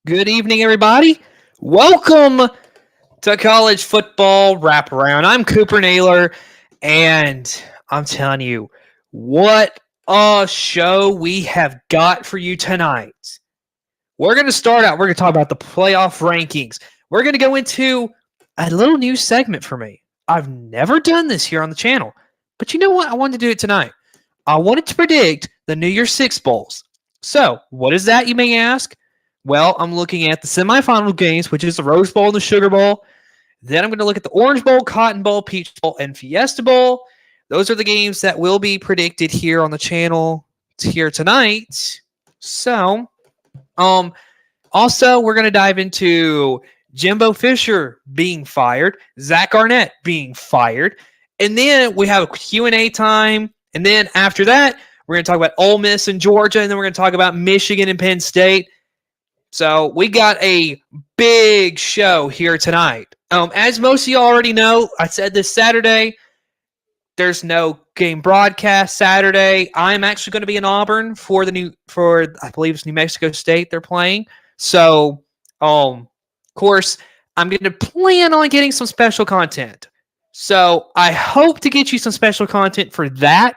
Good evening, everybody. Welcome to College Football Wraparound. I'm Cooper Naylor, and I'm telling you, what a show we have got for you tonight. We're going to start out, we're going to talk about the playoff rankings. We're going to go into a little new segment for me. I've never done this here on the channel, but you know what? I wanted to do it tonight. I wanted to predict the New Year's Six Bowls. So, what is that, you may ask? Well, I'm looking at the semifinal games, which is the Rose Bowl and the Sugar Bowl. Then I'm going to look at the Orange Bowl, Cotton Bowl, Peach Bowl, and Fiesta Bowl. Those are the games that will be predicted here on the channel here tonight. So, also we're going to dive into Jimbo Fisher being fired, Zach Arnett being fired, and then we have a Q&A time. And then after that, we're going to talk about Ole Miss and Georgia, and then we're going to talk about Michigan and Penn State. So we got a big show here tonight. As most of you already know, I said this Saturday, there's no game broadcast Saturday. I'm actually going to be in Auburn for I believe it's New Mexico State they're playing. So, of course, I'm going to plan on getting some special content. So I hope to get you some special content for that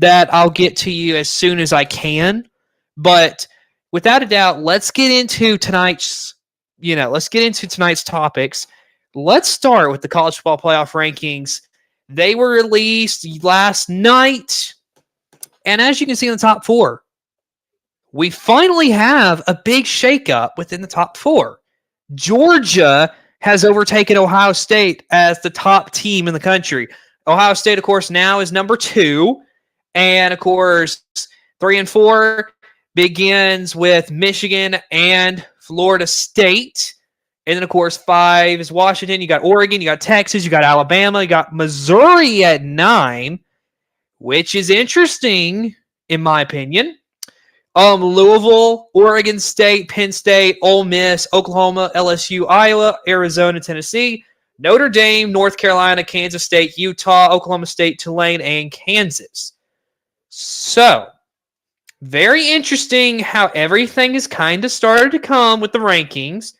I'll get to you as soon as I can. But without a doubt, let's get into tonight's topics. Let's start with the college football playoff rankings. They were released last night. And as you can see in the top four, we finally have a big shakeup within the top four. Georgia has overtaken Ohio State as the top team in the country. Ohio State, of course, now is number 2. And, of course, 3 and 4 begins with Michigan and Florida State. And then, of course, 5 is Washington. You got Oregon, you got Texas, you got Alabama, you got Missouri at 9, which is interesting, in my opinion. Louisville, Oregon State, Penn State, Ole Miss, Oklahoma, LSU, Iowa, Arizona, Tennessee, Notre Dame, North Carolina, Kansas State, Utah, Oklahoma State, Tulane, and Kansas. So, very interesting how everything has kind of started to come with the rankings.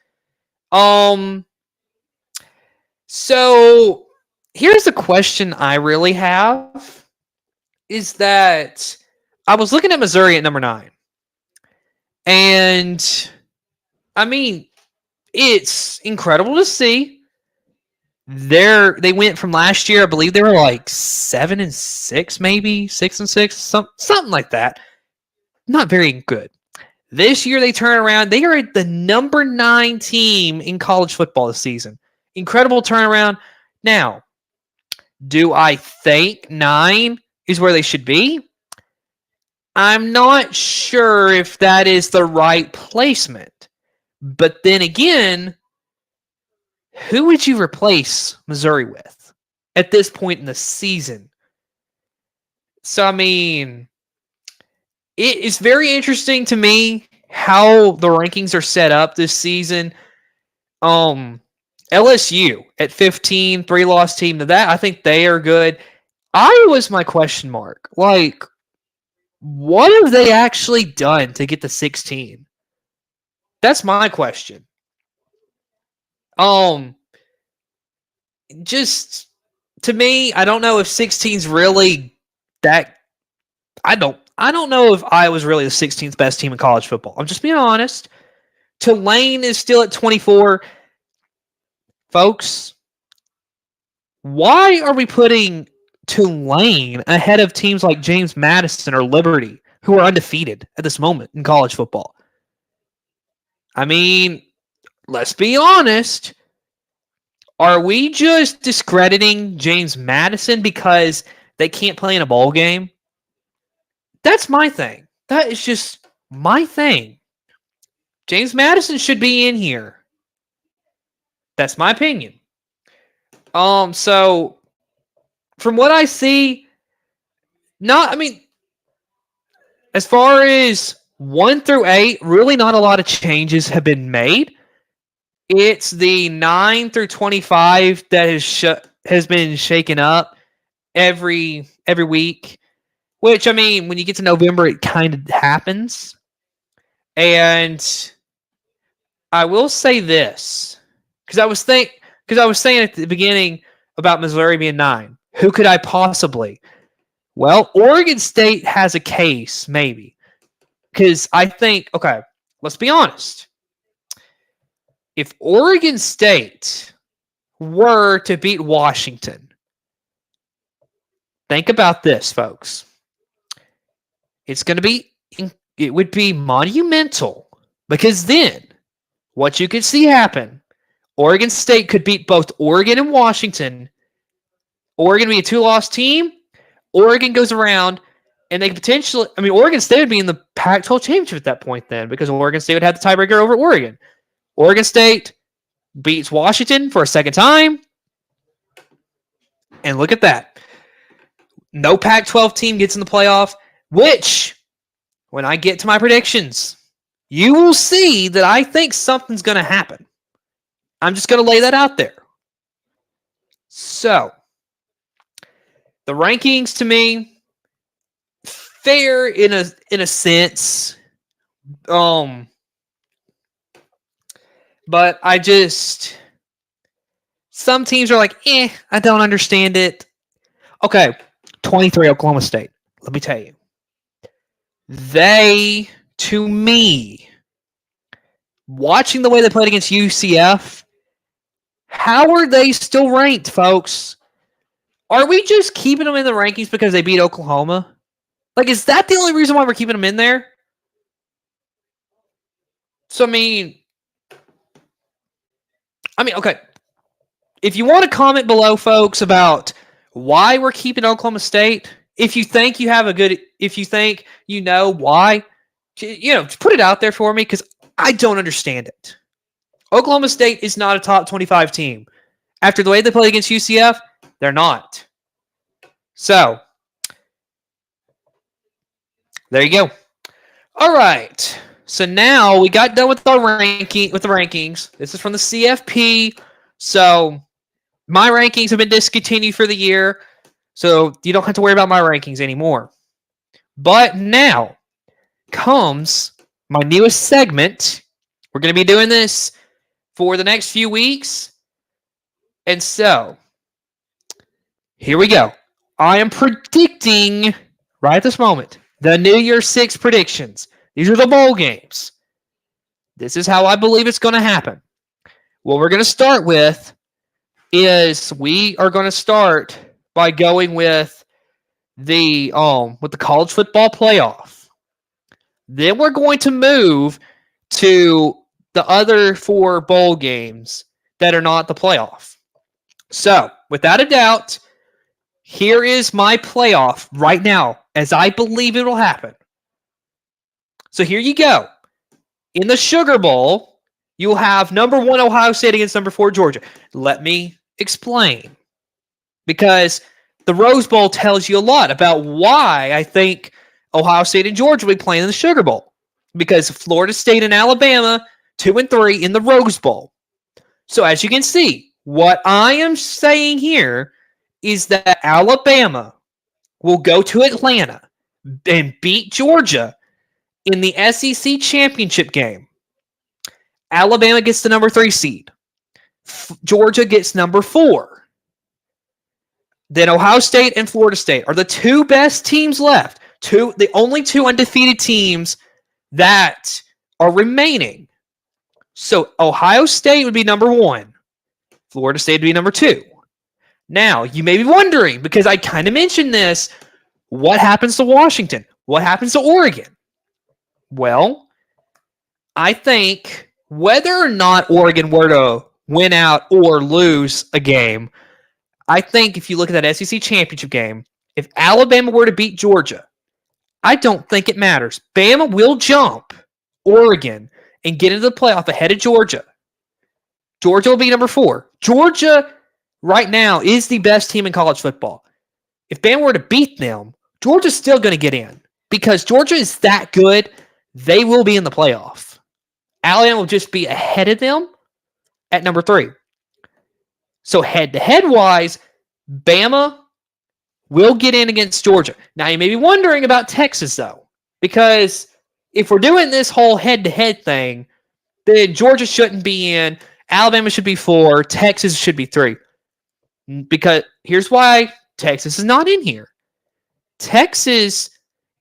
So here's the question I really have is that I was looking at Missouri at number 9. And I mean, it's incredible to see. They went from last year, I believe they were like 7-6, maybe 6-6, something like that. Not very good. This year they turn around. They are the number 9 team in college football this season. Incredible turnaround. Now, do I think 9 is where they should be? I'm not sure if that is the right placement. But then again, who would you replace Missouri with at this point in the season? So, I mean, it is very interesting to me how the rankings are set up this season. LSU at 15, 3-loss team. To that, I think they are good. Iowa's my question mark. Like, what have they actually done to get to 16? That's my question. Just to me, I don't know if 16's really that. I don't know if Iowa's really the 16th best team in college football. I'm just being honest. Tulane is still at 24. Folks, why are we putting Tulane ahead of teams like James Madison or Liberty, who are undefeated at this moment in college football? I mean, let's be honest. Are we just discrediting James Madison because they can't play in a bowl game? That's my thing. That is just my thing. James Madison should be in here. That's my opinion. So from what I see, as far as 1 through 8, really not a lot of changes have been made. It's the 9 through 25 that has been shaken up every week. Which, I mean, when you get to November, it kind of happens. And I will say this because I was saying at the beginning about Missouri being 9. Who could I possibly? Well, Oregon State has a case, maybe. Because I think, okay, let's be honest. If Oregon State were to beat Washington, think about this, folks. It would be monumental because then what you could see happen, Oregon State could beat both Oregon and Washington. Oregon would be a 2-loss team. Oregon goes around and they could potentially, Oregon State would be in the Pac-12 championship at that point then because Oregon State would have the tiebreaker over Oregon. Oregon State beats Washington for a second time. And look at that. No Pac-12 team gets in the playoff, which, when I get to my predictions, you will see that I think something's going to happen. I'm just going to lay that out there. So, the rankings to me, fair in a sense. But I just, some teams are like, I don't understand it. Okay, 23 Oklahoma State. Let me tell you. They, to me, watching the way they played against UCF, how are they still ranked, folks? Are we just keeping them in the rankings because they beat Oklahoma? Like, is that the only reason why we're keeping them in there? So, okay. If you want to comment below, folks, about why we're keeping Oklahoma State, if you think you know why, put it out there for me because I don't understand it. Oklahoma State is not a top 25 team. After the way they played against UCF, they're not. So, there you go. All right. So now we got done with the rankings. This is from the CFP. So my rankings have been discontinued for the year. So you don't have to worry about my rankings anymore. But now comes my newest segment. We're going to be doing this for the next few weeks. And so, here we go. I am predicting, right at this moment, the New Year's 6 predictions. These are the bowl games. This is how I believe it's going to happen. What we're going to start with is we are going to start by going with the college football playoff. Then we're going to move to the other 4 bowl games that are not the playoff. So, without a doubt, here is my playoff right now, as I believe it will happen. So here you go. In the Sugar Bowl, you'll have number 1 Ohio State against number 4 Georgia. Let me explain. Because the Rose Bowl tells you a lot about why I think Ohio State and Georgia will be playing in the Sugar Bowl. Because Florida State and Alabama, 2 and 3 in the Rose Bowl. So as you can see, what I am saying here is that Alabama will go to Atlanta and beat Georgia in the SEC championship game. Alabama gets the number 3 seed. Georgia gets number 4. Then Ohio State and Florida State are the 2 best teams left. The only 2 undefeated teams that are remaining. So Ohio State would be number 1. Florida State would be number 2. Now, you may be wondering, because I kind of mentioned this, what happens to Washington? What happens to Oregon? Well, I think whether or not Oregon were to win out or lose a game, I think if you look at that SEC championship game, if Alabama were to beat Georgia, I don't think it matters. Bama will jump Oregon and get into the playoff ahead of Georgia. Georgia will be number 4. Georgia right now is the best team in college football. If Bama were to beat them, Georgia's still going to get in because Georgia is that good. They will be in the playoff. Alabama will just be ahead of them at number 3. So head-to-head wise, Bama will get in against Georgia. Now, you may be wondering about Texas, though, because if we're doing this whole head-to-head thing, then Georgia shouldn't be in. Alabama should be 4. Texas should be 3. Because here's why Texas is not in here. Texas,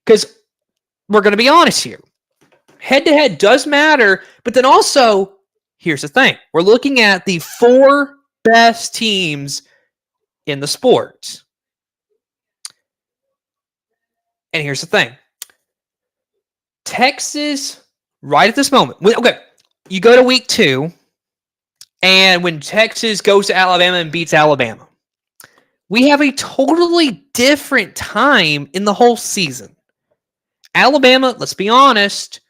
because we're going to be honest here. Head-to-head does matter, but then also, here's the thing. We're looking at the 4 best teams in the sport. And here's the thing. Texas, right at this moment, okay, you go to week 2, and when Texas goes to Alabama and beats Alabama, we have a totally different time in the whole season. Alabama, let's be honest,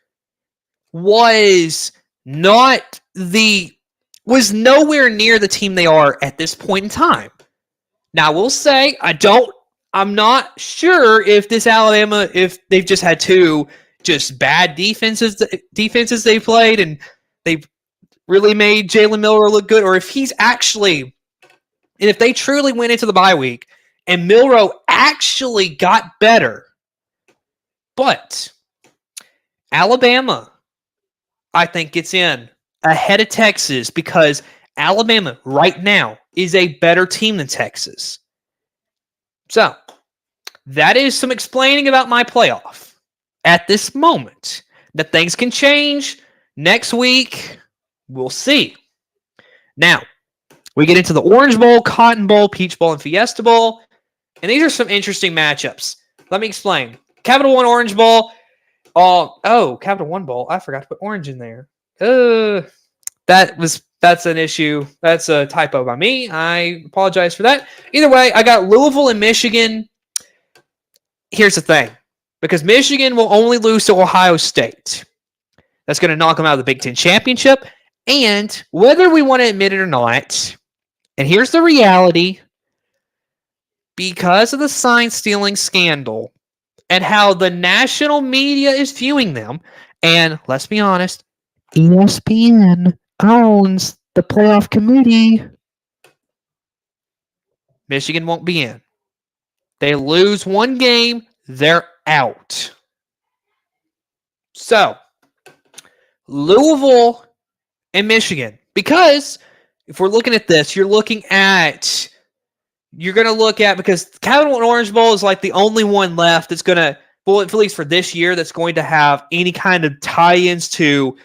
was nowhere near the team they are at this point in time. Now, I will say, I'm not sure if this Alabama, if they've just had 2 just bad defenses they played and they've really made Jalen Milroe look good, or if he's actually, and if they truly went into the bye week and Milroe actually got better. But Alabama, I think, gets in ahead of Texas because Alabama right now is a better team than Texas. So that is some explaining about my playoff at this moment. That things can change next week. We'll see. Now, we get into the Orange Bowl, Cotton Bowl, Peach Bowl, and Fiesta Bowl. And these are some interesting matchups. Let me explain. Capital One Orange Bowl. Capital One Bowl. I forgot to put orange in there. That's an issue. That's a typo by me. I apologize for that. Either way, I got Louisville and Michigan. Here's the thing. Because Michigan will only lose to Ohio State. That's going to knock them out of the Big Ten Championship. And whether we want to admit it or not, and here's the reality, because of the sign-stealing scandal and how the national media is viewing them, and let's be honest, ESPN owns the playoff committee, Michigan won't be in. They lose one game, they're out. So, Louisville and Michigan. Because if we're looking at this, you're going to look at, because Capital One Orange Bowl is like the only one left that's going to, well, at least for this year, that's going to have any kind of tie-ins to,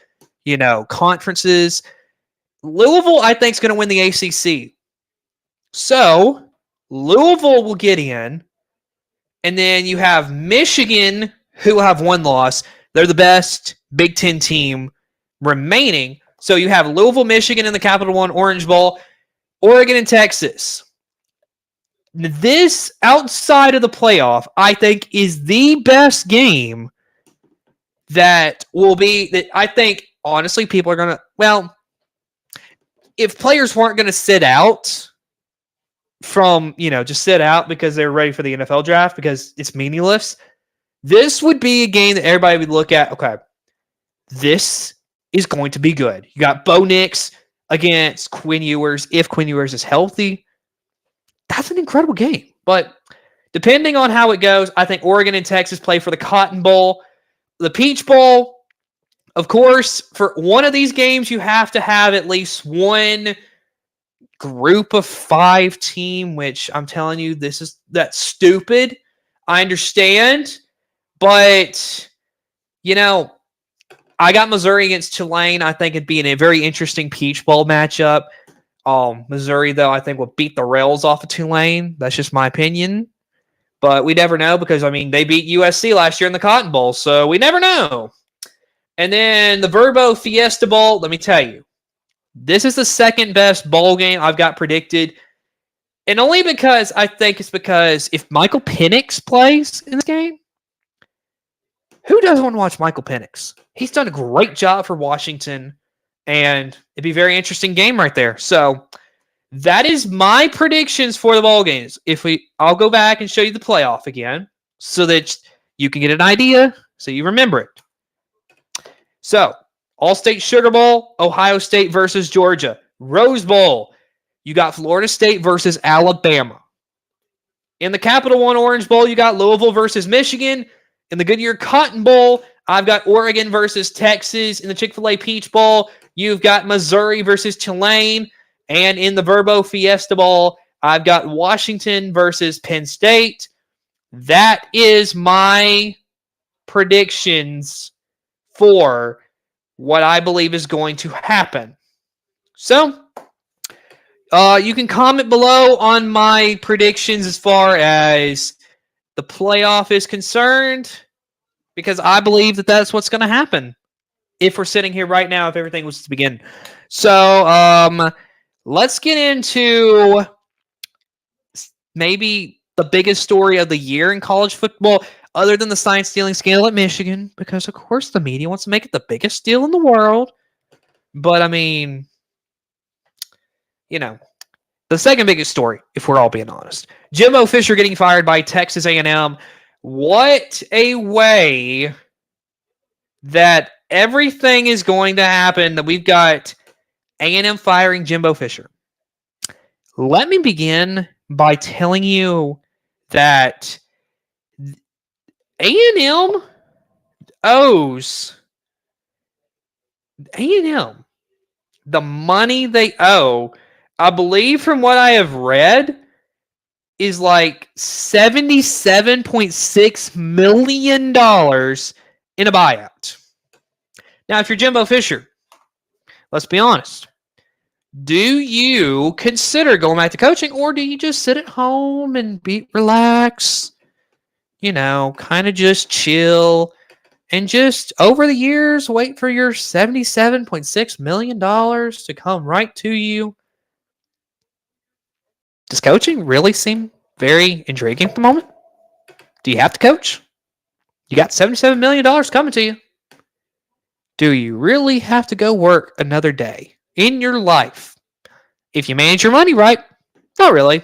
conferences. Louisville, I think, is going to win the ACC. So, Louisville will get in. And then you have Michigan, who will have one loss. They're the best Big Ten team remaining. So you have Louisville, Michigan in the Capital One Orange Bowl, Oregon and Texas. This, outside of the playoff, I think is the best game that I think, honestly, people are going to, if players weren't going to sit out from, just sit out because they're ready for the NFL draft because it's meaningless, this would be a game that everybody would look at, okay, this is going to be good. You got Bo Nix against Quinn Ewers. If Quinn Ewers is healthy, that's an incredible game. But depending on how it goes, I think Oregon and Texas play for the Cotton Bowl. The Peach Bowl, of course, for one of these games, you have to have at least one group of 5 team, which I'm telling you, that's stupid. I understand. But, I got Missouri against Tulane. I think it'd be a very interesting Peach Bowl matchup. Missouri, though, I think will beat the rails off of Tulane. That's just my opinion. But we never know because, they beat USC last year in the Cotton Bowl, so we never know. And then the Verbo Fiesta Bowl, let me tell you, this is the second best bowl game I've got predicted. And only because I think it's because if Michael Penix plays in this game, who doesn't want to watch Michael Penix? He's done a great job for Washington, and it'd be a very interesting game right there. So that is my predictions for the bowl games. I'll go back and show you the playoff again so that you can get an idea, so you remember it. So, All-State Sugar Bowl, Ohio State versus Georgia. Rose Bowl, you got Florida State versus Alabama. In the Capital One Orange Bowl, you got Louisville versus Michigan. In the Goodyear Cotton Bowl, I've got Oregon versus Texas in the Chick-fil-A Peach Bowl. You've got Missouri versus Tulane. And in the Verbo Fiesta Bowl, I've got Washington versus Penn State. That is my predictions for what I believe is going to happen. So, you can comment below on my predictions as far as the playoff is concerned, because I believe that that's what's going to happen if we're sitting here right now, if everything was to begin. So, let's get into maybe the biggest story of the year in college football, other than the sign-stealing scandal at Michigan, because, of course, the media wants to make it the biggest deal in the world. But, I mean, you know, the second biggest story, if we're all being honest, Jimbo Fisher getting fired by Texas A&M. What a way that everything is going to happen, that we've got A&M firing Jimbo Fisher. Let me begin by telling you that A&M owes A&M the money they owe. I believe from what I have read is like $77.6 million in a buyout. Now, if you're Jimbo Fisher, let's be honest. Do you consider going back to coaching, or do you just sit at home and relax, kind of just chill, and just over the years wait for your $77.6 million to come right to you? Does coaching really seem very intriguing at the moment? Do you have to coach? You got $77 million coming to you. Do you really have to go work another day in your life? If you manage your money right, not really.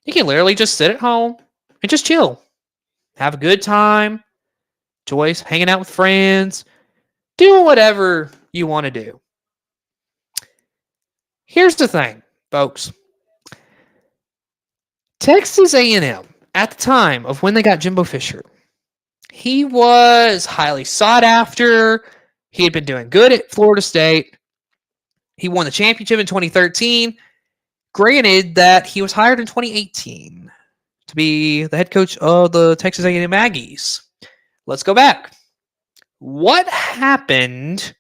You can literally just sit at home and just chill. Have a good time. Enjoy hanging out with friends. Doing whatever you want to do. Here's the thing, folks. Texas A&M, at the time of when they got Jimbo Fisher, he was highly sought after. He had been doing good at Florida State. He won the championship in 2013. Granted that he was hired in 2018 to be the head coach of the Texas A&M Aggies. Let's go back. What happened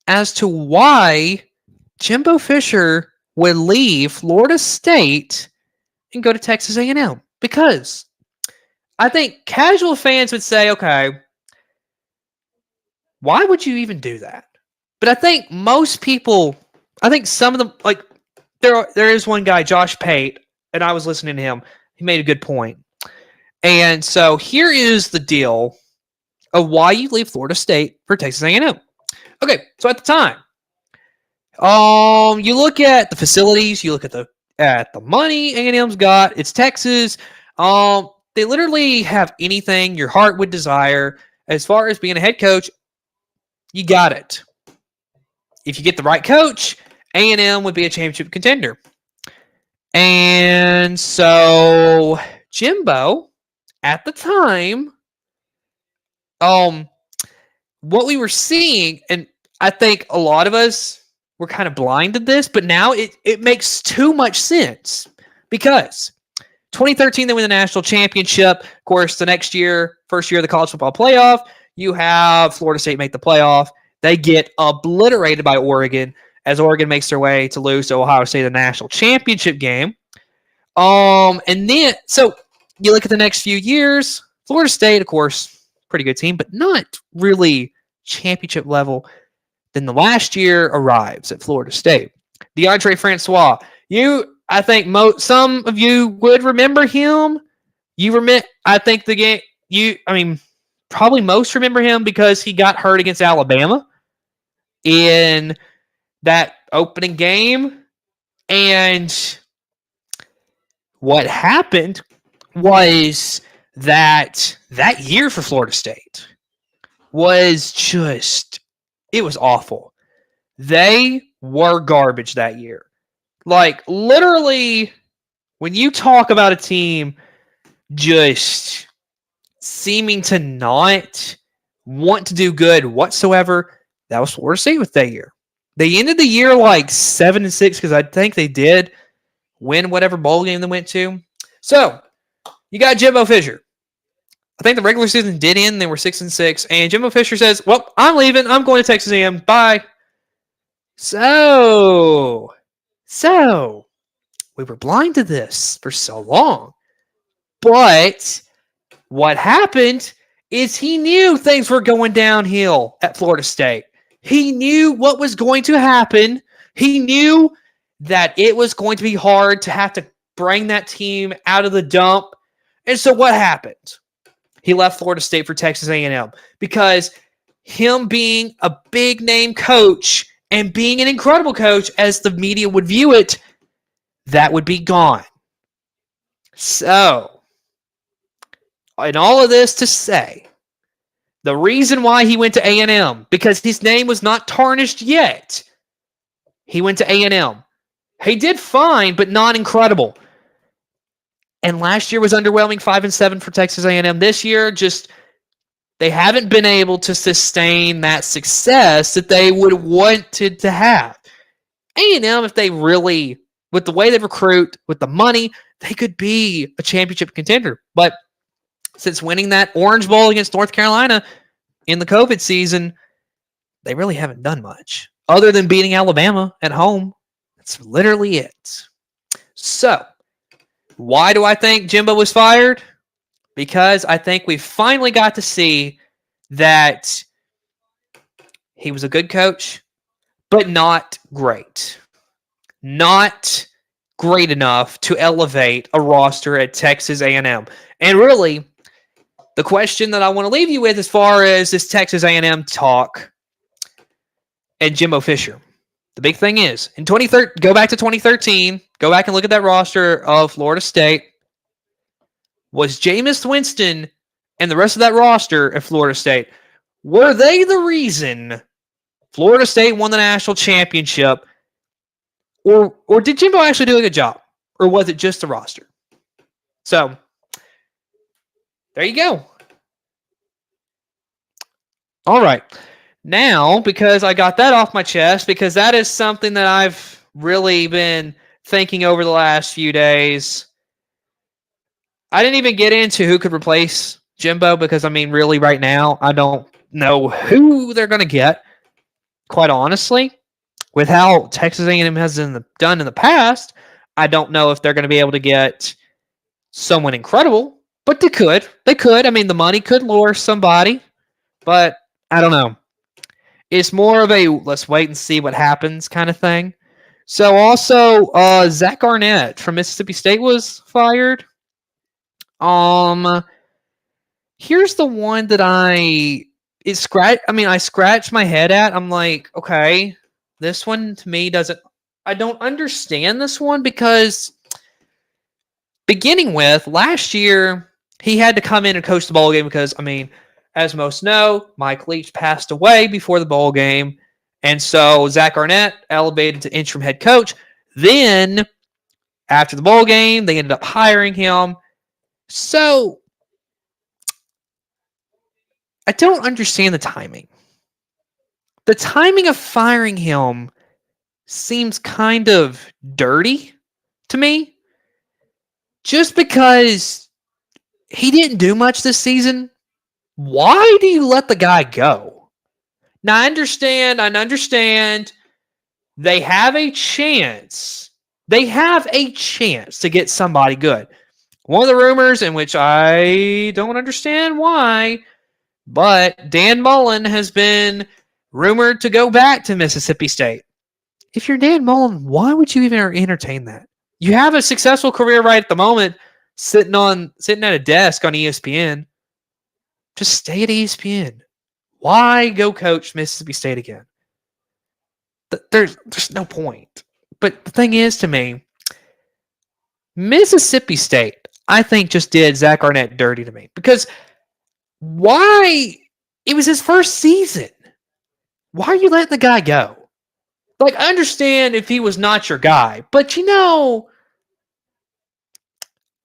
as to why Jimbo Fisher would leave Florida State and go to Texas A&M? Because I think casual fans would say, okay, why would you even do that? But I think most people, some of them, like, there is one guy, Josh Pate, and I was listening to him. He made a good point. And so here is the deal of why you leave Florida State for Texas A&M. Okay, so at the time, you look at the facilities, you look at the money A&M's got. It's Texas. They literally have anything your heart would desire. As far as being a head coach, you got it. If you get the right coach, A&M would be a championship contender. And so Jimbo, at the time, what we were seeing, and I think a lot of us were kind of blind to this, but now it makes too much sense, because 2013 they win the national championship. Of course, the next year, first year of the college football playoff, you have Florida State make the playoff. They get obliterated by Oregon as Oregon makes their way to lose to Ohio State in the national championship game. And then, so you look at the next few years, Florida State, of course, pretty good team, but not really championship level. Then the last year arrives at Florida State. DeAndre Francois, I think some of you would remember him. I think the game, probably most remember him because he got hurt against Alabama in that opening game. And what happened was that year for Florida State was it was awful. They were garbage that year. Like, literally, when you talk about a team just seeming to not want to do good whatsoever, that was Florida State with that year. They ended the year like 7-6 because I think they did win whatever bowl game they went to. So you got Jimbo Fisher. I think the regular season did end. They were 6-6, and Jimbo Fisher says, "Well, I'm leaving. I'm going to Texas A&M. Bye." So we were blind to this for so long, but what happened is he knew things were going downhill at Florida State. He knew what was going to happen. He knew that it was going to be hard to have to bring that team out of the dump. And so what happened? He left Florida State for Texas A&M because him being a big name coach and being an incredible coach as the media would view it, that would be gone. So, in all of this to say, the reason why he went to A&M, because his name was not tarnished yet, he went to A&M. He did fine, but not incredible. And last year was underwhelming, 5-7 for Texas A&M. This year, just they haven't been able to sustain that success that they would have wanted to have. A&M, if they really, with the way they recruit, with the money, they could be a championship contender. But since winning that Orange Bowl against North Carolina in the COVID season, they really haven't done much other than beating Alabama at home. That's literally it. So, why do I think Jimbo was fired? Because I think we finally got to see that he was a good coach, but not great. Not great enough to elevate a roster at Texas A&M. And really, the question that I want to leave you with as far as this Texas A&M talk and Jimbo Fisher. The big thing is, in 2013, go back to 2013, go back and look at that roster of Florida State. Was Jameis Winston and the rest of that roster at Florida State, were they the reason Florida State won the national championship? Or did Jimbo actually do a good job? Or was it just the roster? So, there you go. All right. Now, because I got that off my chest, because that is something that I've really been thinking over the last few days. I didn't even get into who could replace Jimbo because, I mean, really right now, I don't know who they're going to get, quite honestly. With how Texas A&M has done in the past, I don't know if they're going to be able to get someone incredible, but they could. They could. I mean, the money could lure somebody, but I don't know. It's more of a let's wait and see what happens kind of thing. So also, Zach Arnett from Mississippi State was fired. Here's the one that I scratched my head at. I'm like, okay, this one to me I don't understand this one because beginning with last year, he had to come in and coach the bowl game because, I mean, as most know, Mike Leach passed away before the bowl game. And so Zach Arnett elevated to interim head coach. Then, after the bowl game, they ended up hiring him. So, I don't understand the timing. The timing of firing him seems kind of dirty to me. Just because he didn't do much this season, why do you let the guy go? Now, I understand they have a chance. They have a chance to get somebody good. One of the rumors, in which I don't understand why, but Dan Mullen has been rumored to go back to Mississippi State. If you're Dan Mullen, why would you even entertain that? You have a successful career right at the moment, sitting at a desk on ESPN. Just stay at ESPN. Why go coach Mississippi State again? There's no point. But the thing is, to me, Mississippi State, I think, just did Zach Arnett dirty to me. Because why? It was his first season. Why are you letting the guy go? Like, I understand if he was not your guy. But,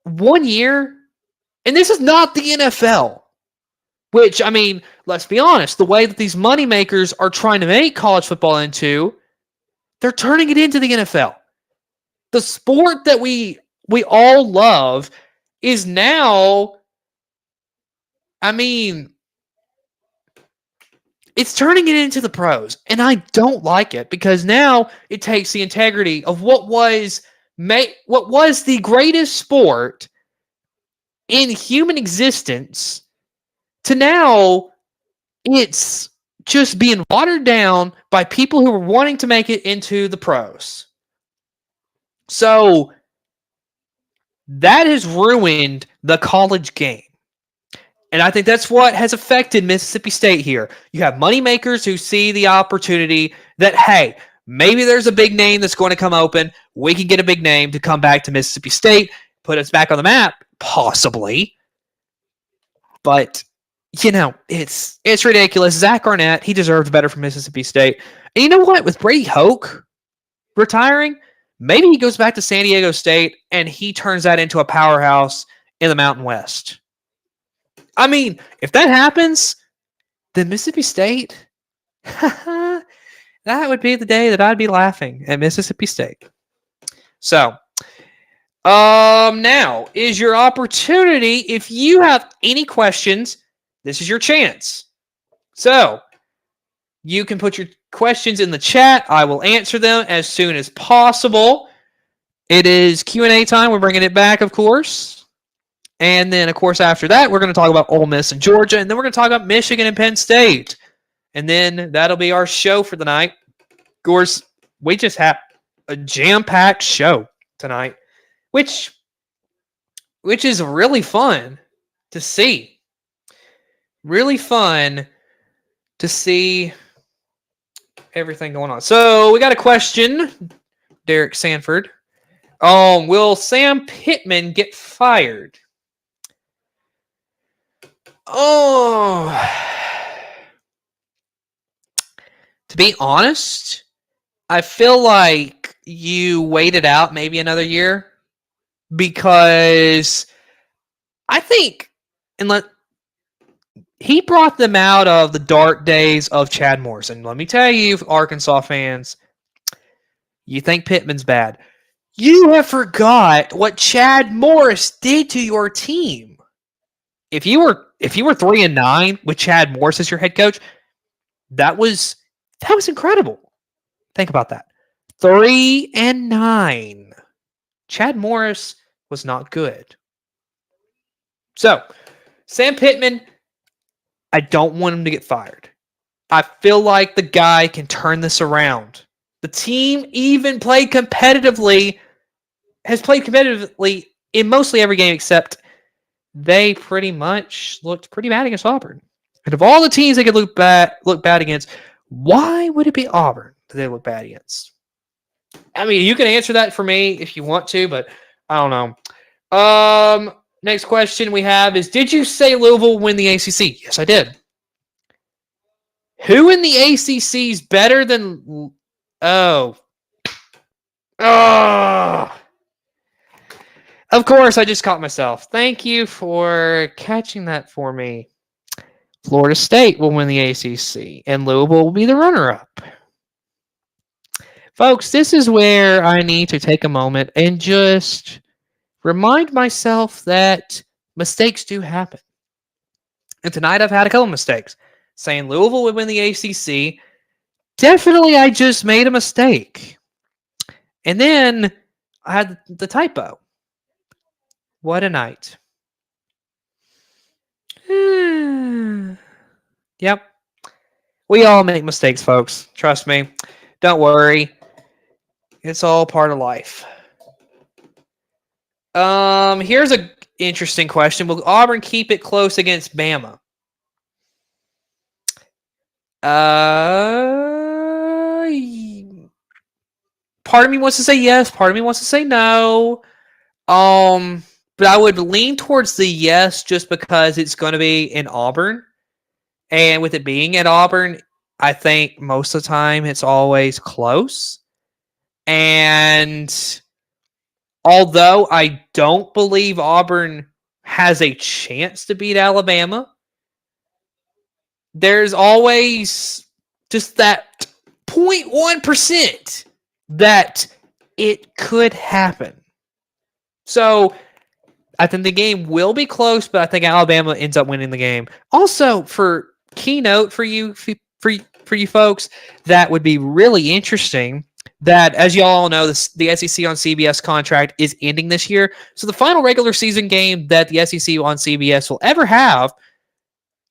1 year, and this is not the NFL. Which, I mean, let's be honest, the way that these moneymakers are trying to make college football into, they're turning it into the NFL. The sport that we all love is now, I mean, it's turning it into the pros. And I don't like it because now it takes the integrity of what was the greatest sport in human existence to now it's just being watered down by people who are wanting to make it into the pros. So that has ruined the college game. And I think that's what has affected Mississippi State here. You have moneymakers who see the opportunity that, hey, maybe there's a big name that's going to come open. We can get a big name to come back to Mississippi State, put us back on the map, possibly. But, you know, it's ridiculous. Zach Arnett, he deserved better from Mississippi State. And you know what? With Brady Hoke retiring, maybe he goes back to San Diego State and he turns that into a powerhouse in the Mountain West. I mean, if that happens, then Mississippi State, that would be the day that I'd be laughing at Mississippi State. So, now is your opportunity. If you have any questions, this is your chance. So, you can put your questions in the chat. I will answer them as soon as possible. It is Q&A time. We're bringing it back, of course. And then, of course, after that, we're going to talk about Ole Miss and Georgia. And then we're going to talk about Michigan and Penn State. And then that'll be our show for the night. Of course, we just have a jam-packed show tonight, which is really fun to see. Really fun to see everything going on. So we got a question, Derek Sanford. Will Sam Pittman get fired? To be honest, I feel like you waited out maybe another year because I think he brought them out of the dark days of Chad Morris. And let me tell you, Arkansas fans, you think Pittman's bad. You have forgot what Chad Morris did to your team. If you were 3-9 with Chad Morris as your head coach, that was incredible. Think about that. 3-9. Chad Morris was not good. So, Sam Pittman, I don't want him to get fired. I feel like the guy can turn this around. The team even has played competitively in mostly every game except they pretty much looked pretty bad against Auburn. And of all the teams they could look bad against, why would it be Auburn that they look bad against? I mean, you can answer that for me if you want to, but I don't know. Next question we have is, did you say Louisville win the ACC? Yes, I did. Who in the ACC is better than... Oh. Of course, I just caught myself. Thank you for catching that for me. Florida State will win the ACC, and Louisville will be the runner-up. Folks, this is where I need to take a moment and just remind myself that mistakes do happen. And tonight I've had a couple mistakes. Saying Louisville would win the ACC, definitely I just made a mistake. And then I had the typo. What a night. Yep. We all make mistakes, folks. Trust me. Don't worry. It's all part of life. Here's an interesting question. Will Auburn keep it close against Bama? Part of me wants to say yes. Part of me wants to say no. But I would lean towards the yes just because it's going to be in Auburn. And with it being at Auburn, I think most of the time it's always close. And although I don't believe Auburn has a chance to beat Alabama, there's always just that 0.1% that it could happen. So I think the game will be close, but I think Alabama ends up winning the game. Also, for keynote for you folks, that would be really interesting. That, as you all know, the SEC on CBS contract is ending this year. So the final regular season game that the SEC on CBS will ever have,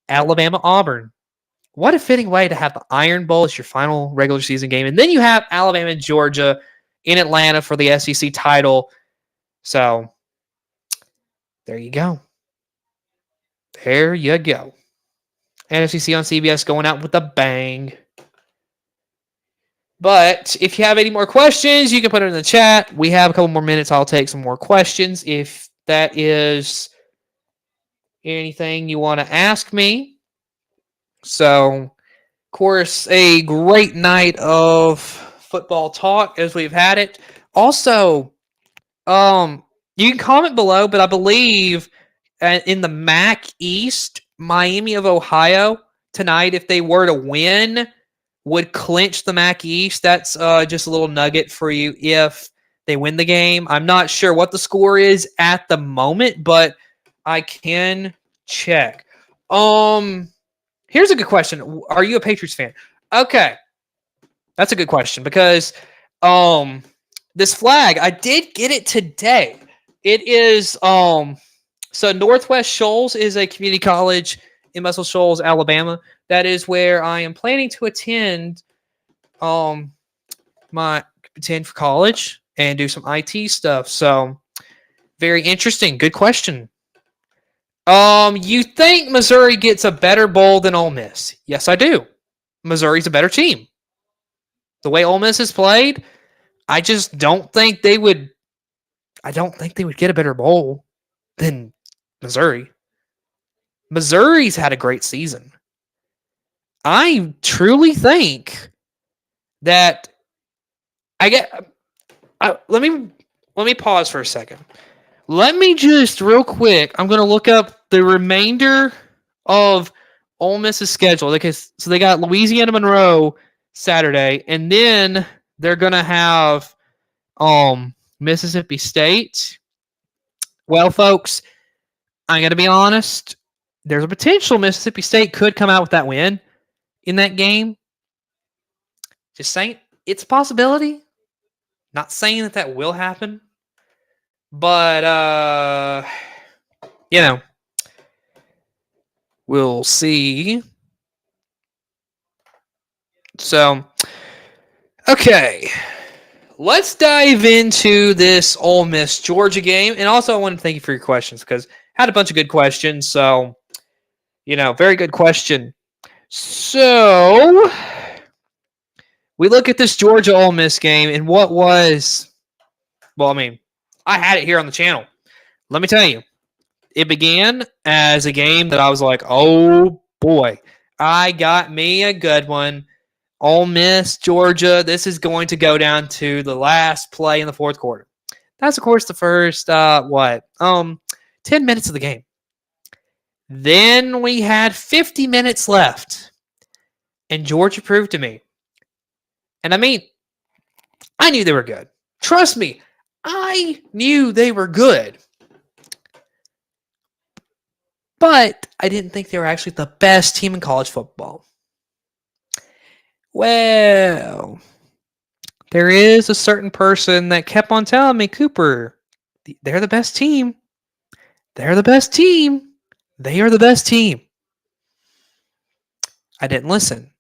Alabama-Auburn. What a fitting way to have the Iron Bowl as your final regular season game. And then you have Alabama and Georgia in Atlanta for the SEC title. So there you go. There you go. SEC on CBS going out with a bang. But if you have any more questions, you can put it in the chat. We have a couple more minutes. I'll take some more questions if that is anything you want to ask me. So, of course, a great night of football talk as we've had it. Also, you can comment below, but I believe in the MAC East, Miami of Ohio tonight, if they were to win, would clinch the MAC East. That's just a little nugget for you if they win the game. I'm not sure what the score is at the moment, but I can check. Here's a good question. Are you a Patriots fan? Okay. That's a good question because this flag, I did get it today. It is so Northwest Shoals is a community college in Muscle Shoals, Alabama. That is where I am planning to attend for college and do some IT stuff. So very interesting. Good question. You think Missouri gets a better bowl than Ole Miss? Yes, I do. Missouri's a better team. The way Ole Miss has played, I just don't think they would. I don't think they would get a better bowl than Missouri. Missouri's had a great season. I truly think that let me pause for a second. Let me just real quick. I'm going to look up the remainder of Ole Miss's schedule. So they got Louisiana Monroe Saturday, and then they're going to have Mississippi State. Well, folks, I'm going to be honest. There's a potential Mississippi State could come out with that win in that game. Just saying, it's a possibility. Not saying that will happen. But, we'll see. So, okay. Let's dive into this Ole Miss Georgia game. And also, I want to thank you for your questions because I had a bunch of good questions. So, very good question. So, we look at this Georgia Ole Miss game and what was, I had it here on the channel. Let me tell you, it began as a game that I was like, oh boy, I got me a good one. Ole Miss, Georgia, this is going to go down to the last play in the fourth quarter. That's, of course, the first, 10 minutes of the game. Then we had 50 minutes left, and Georgia proved to me. And I knew they were good. Trust me, I knew they were good. But I didn't think they were actually the best team in college football. Well, there is a certain person that kept on telling me, Cooper, they're the best team. They're the best team. They are the best team. I didn't listen.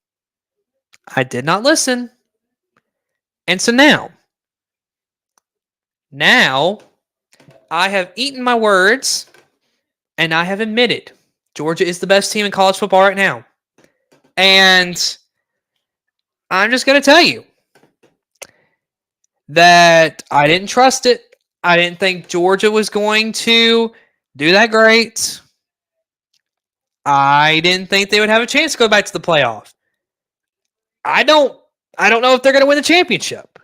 I did not listen. And so now I have eaten my words and I have admitted Georgia is the best team in college football right now. And I'm just going to tell you that I didn't trust it. I didn't think Georgia was going to do that great. I didn't think they would have a chance to go back to the playoff. I don't know if they're going to win the championship,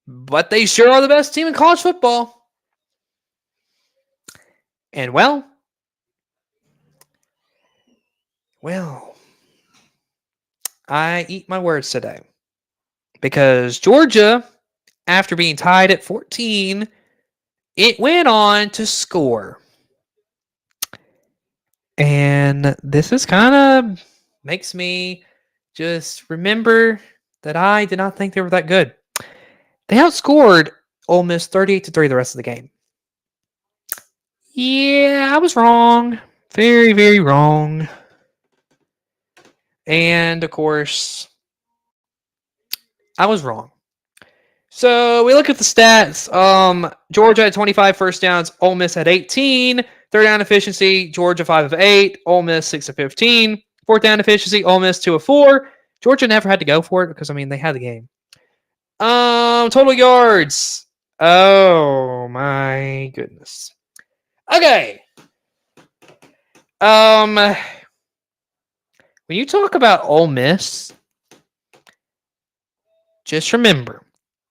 but they sure are the best team in college football. And well, I eat my words today. Because Georgia, after being tied at 14, it went on to score. And this is kind of makes me just remember that I did not think they were that good. They outscored Ole Miss 38-3 the rest of the game. Yeah, I was wrong. Very, very wrong. And of course, I was wrong. So we look at the stats. Georgia had 25 first downs. Ole Miss had 18. Third down efficiency, Georgia 5 of 8. Ole Miss 6 of 15. Fourth down efficiency, Ole Miss 2 of 4. Georgia never had to go for it because, they had the game. Total yards. Oh, my goodness. Okay. When you talk about Ole Miss, just remember,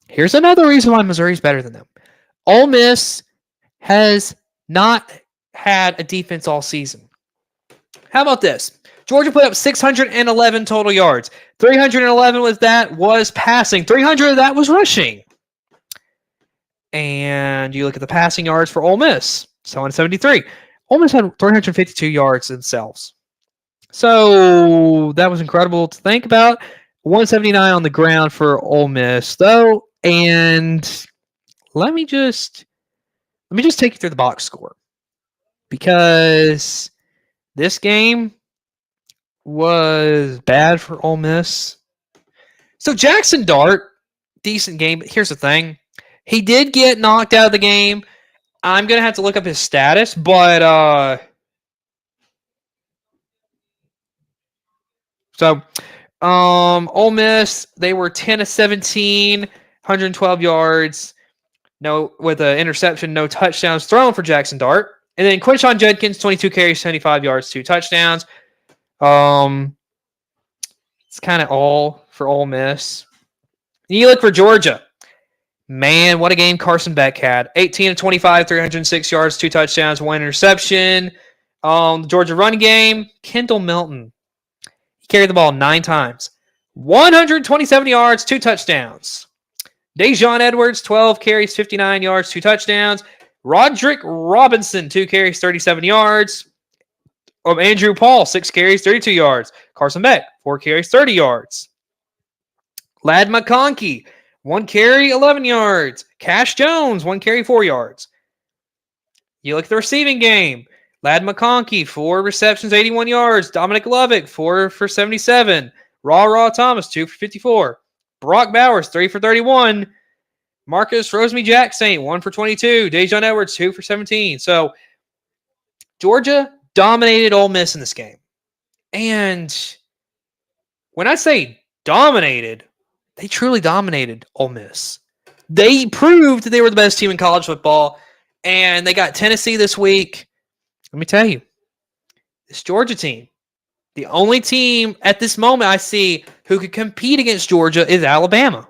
here's another reason why Missouri's better than them. Ole Miss has not had a defense all season. How about this? Georgia put up 611 total yards. 311 with that was passing. 300 of that was rushing. And you look at the passing yards for Ole Miss. 773. Ole Miss had 352 yards themselves. So that was incredible to think about. 179 on the ground for Ole Miss, though. And let me just take you through the box score. Because this game was bad for Ole Miss. So Jackson Dart, decent game. But here's the thing. He did get knocked out of the game. I'm going to have to look up his status, but Ole Miss, they were 10 of 17, 112 yards. No, with an interception, no touchdowns thrown for Jackson Dart. And then Quinshon Judkins, 22 carries, 75 yards, 2 touchdowns. It's kind of all for Ole Miss. And you look for Georgia. Man, what a game Carson Beck had. 18 of 25, 306 yards, 2 touchdowns, 1 interception. The Georgia run game, Kendall Milton. He carried the ball 9 times. 127 yards, 2 touchdowns. Dejon Edwards, 12 carries, 59 yards, 2 touchdowns. Roderick Robinson, 2 carries, 37 yards. Andrew Paul, 6 carries, 32 yards. Carson Beck, 4 carries, 30 yards. Ladd McConkey, 1 carry, 11 yards. Cash Jones, 1 carry, 4 yards. You look at the receiving game. Ladd McConkey, 4 receptions, 81 yards. Dominic Lovick, 4 for 77. Raw Thomas, 2 for 54. Brock Bowers, 3 for 31. Marcus Rosemy-Jacksaint, 1 for 22. Dejon Edwards, 2 for 17. So Georgia dominated Ole Miss in this game. And when I say dominated, they truly dominated Ole Miss. They proved that they were the best team in college football, and they got Tennessee this week. Let me tell you, this Georgia team, the only team at this moment I see who could compete against Georgia is Alabama.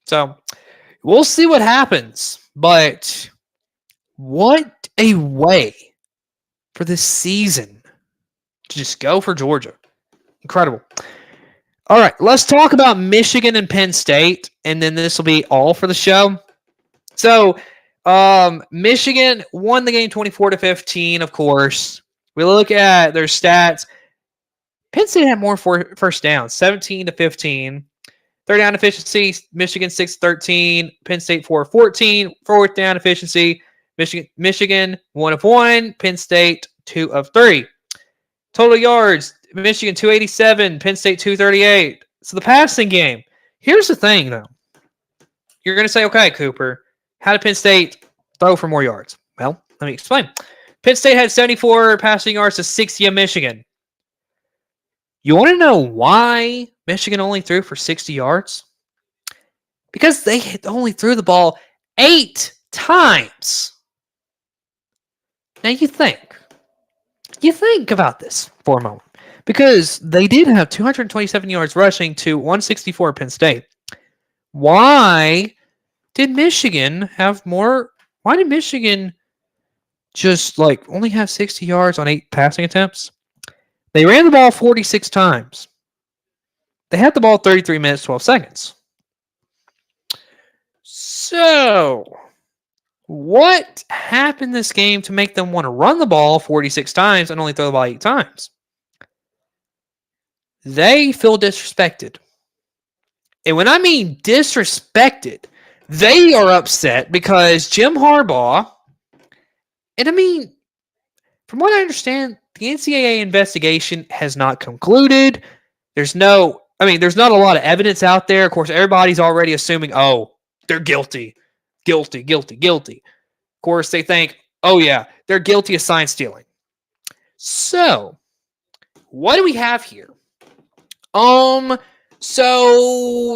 So we'll see what happens, but what a way for this season to just go for Georgia. Incredible. All right, let's talk about Michigan and Penn State, and then this will be all for the show. So Michigan won the game 24-15, of course. We look at their stats. Penn State had more first downs, 17-15. Third down efficiency, Michigan 6-13. Penn State 4-14. Fourth down efficiency, Michigan 1 of 1. Penn State 2 of 3. Total yards, Michigan 287. Penn State 238. So the passing game. Here's the thing, though. You're going to say, okay, Cooper, how did Penn State throw for more yards? Well, let me explain. Penn State had 74 passing yards to 60 of Michigan. You want to know why Michigan only threw for 60 yards? Because they only threw the ball 8 times. Now you think about this for a moment. Because they did have 227 yards rushing to 164 Penn State. Why did Michigan have more? Why did Michigan just only have 60 yards on 8 passing attempts? They ran the ball 46 times. They had the ball 33 minutes, 12 seconds. So, what happened this game to make them want to run the ball 46 times and only throw the ball 8 times? They feel disrespected. And when I mean disrespected, they are upset because Jim Harbaugh, and I mean, from what I understand, the NCAA investigation has not concluded. There's not a lot of evidence out there. Of course, everybody's already assuming, oh, they're guilty. Guilty, guilty, guilty. Of course, they think, oh yeah, they're guilty of sign stealing. So, what do we have here? So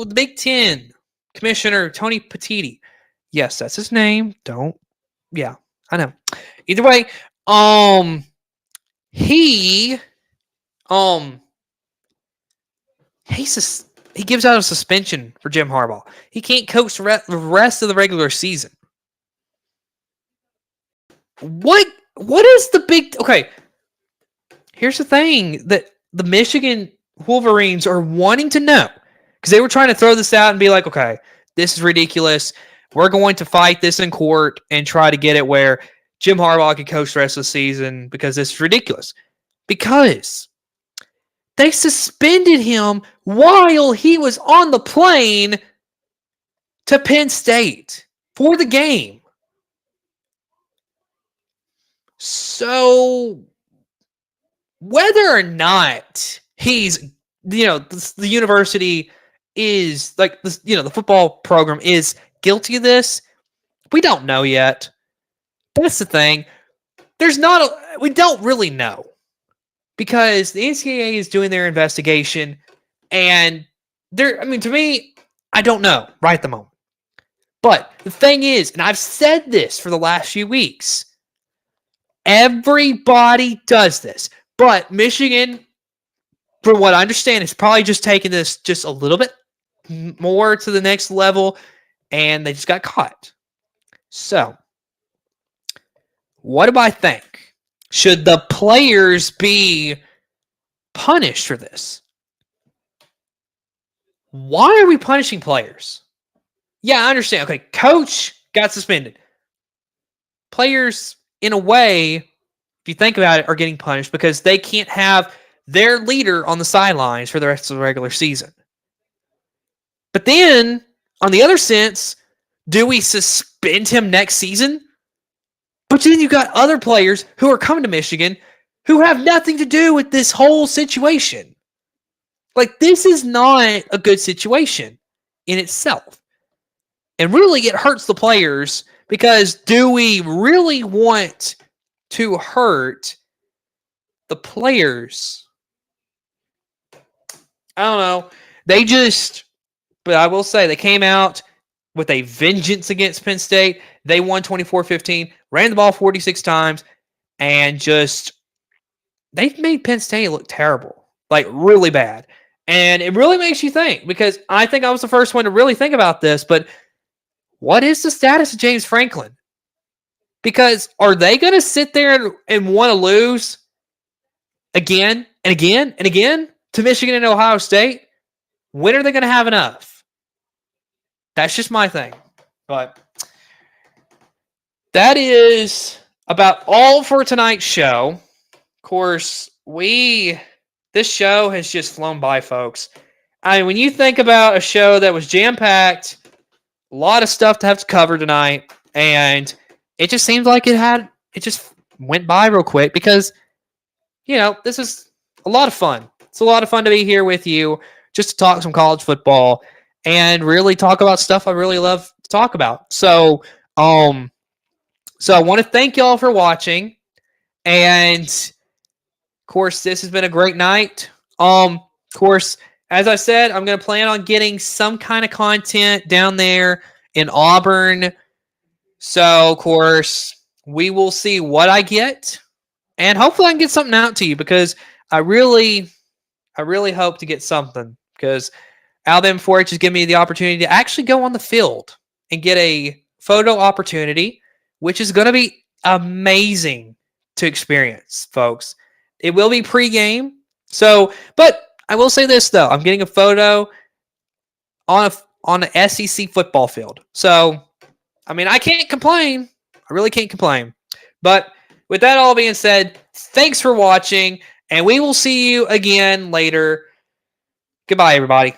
the Big Ten Commissioner Tony Petitti. Yes, that's his name. Yeah, I know. Either way, he gives out a suspension for Jim Harbaugh. He can't coach the rest of the regular season. What is the big... Okay, here's the thing that the Michigan Wolverines are wanting to know, because they were trying to throw this out and be like, okay, this is ridiculous. We're going to fight this in court and try to get it where Jim Harbaugh can coach the rest of the season because this is ridiculous. Because they suspended him while he was on the plane to Penn State for the game. So whether or not he's, the university is like, the football program is guilty of this, we don't know yet. That's the thing. We don't really know, because the NCAA is doing their investigation, and to me, I don't know right at the moment. But the thing is, and I've said this for the last few weeks, everybody does this. But Michigan, from what I understand, is probably just taking this just a little bit more to the next level, and they just got caught. So, what do I think? Should the players be punished for this? Why are we punishing players? Yeah, I understand. Okay, coach got suspended. Players, in a way, if you think about it, are getting punished because they can't have their leader on the sidelines for the rest of the regular season. But then, on the other sense, do we suspend him next season? But then you got other players who are coming to Michigan who have nothing to do with this whole situation. Like, this is not a good situation in itself. And really, it hurts the players, because do we really want to hurt the players? I don't know. But I will say, they came out with a vengeance against Penn State. They won 24-15, ran the ball 46 times, and they made Penn State look terrible, like really bad. And it really makes you think, because I think I was the first one to really think about this, but what is the status of James Franklin? Because are they going to sit there and want to lose again and again and again to Michigan and Ohio State? When are they going to have enough? That's just my thing. But that is about all for tonight's show. Of course, this show has just flown by, folks. I mean, when you think about a show that was jam-packed, a lot of stuff to have to cover tonight, and it just seems like it just went by real quick, because, this is a lot of fun. It's a lot of fun to be here with you, just to talk some college football and really talk about stuff I really love to talk about. So I want to thank y'all for watching, and of course, this has been a great night. Of course, as I said, I'm going to plan on getting some kind of content down there in Auburn. So, of course, we will see what I get, and hopefully I can get something out to you, because I really hope to get something, because Alabama 4-H has given me the opportunity to actually go on the field and get a photo opportunity, which is going to be amazing to experience, folks. It will be pregame. So, but I will say this though, I'm getting a photo on an SEC football field. So, I mean, I can't complain. I really can't complain. But with that all being said, thanks for watching, and we will see you again later. Goodbye, everybody.